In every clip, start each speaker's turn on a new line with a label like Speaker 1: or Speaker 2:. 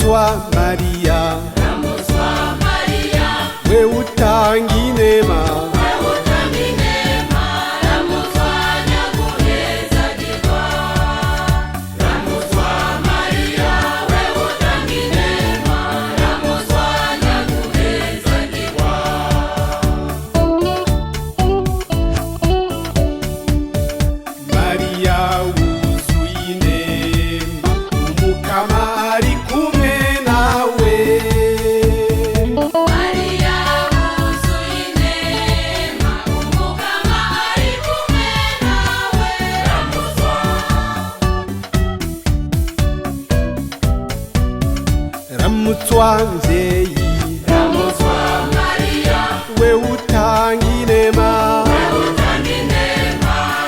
Speaker 1: Ramutswa Maria, we utanga inema. Ramutswa mvyeyi,
Speaker 2: Ramutswa Maria,
Speaker 1: we utanga inema.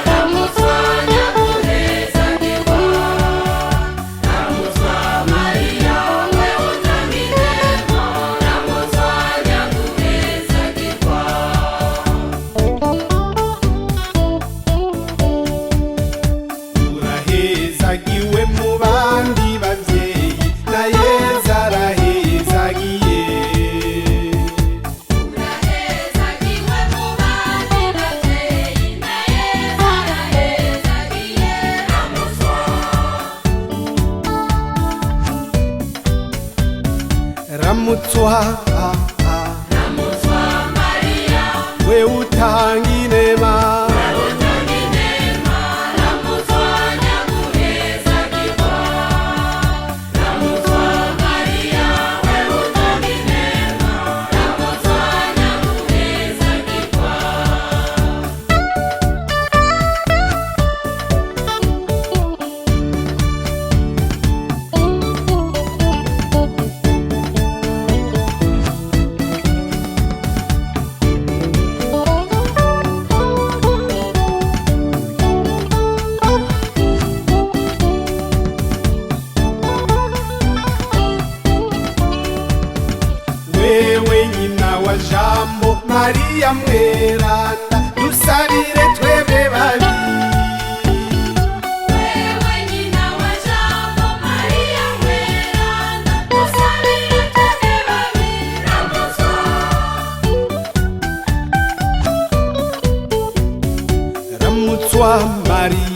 Speaker 2: Ramutswa nyaguhezagirwa. Ramutswa Maria, we utanga inema. Ramutswa nyaguhezagirwa.
Speaker 1: Urahezagiwe mu bandi bavyeyi, na Yesu arahezagiye.
Speaker 2: Urahezagiwe mu bandi bavyeyi, na Yesu arahezagiye. Ramutswa.
Speaker 1: Ramutswa,
Speaker 2: Ramutswa Maria,
Speaker 1: we utanga inema.
Speaker 2: Ramutswa nyaguhezagirwa. Ramutswa Maria, we utanga inema. Ramutswa nyaguhezagirwa.
Speaker 1: Wewe nyina wa Jambo, Maria mweranda, dusabire twebwe babi.
Speaker 2: Wewe nyina wa Jambo, Maria mweranda, dusabire twebwe babi. Ramutswa.
Speaker 1: Ramutswa Maria.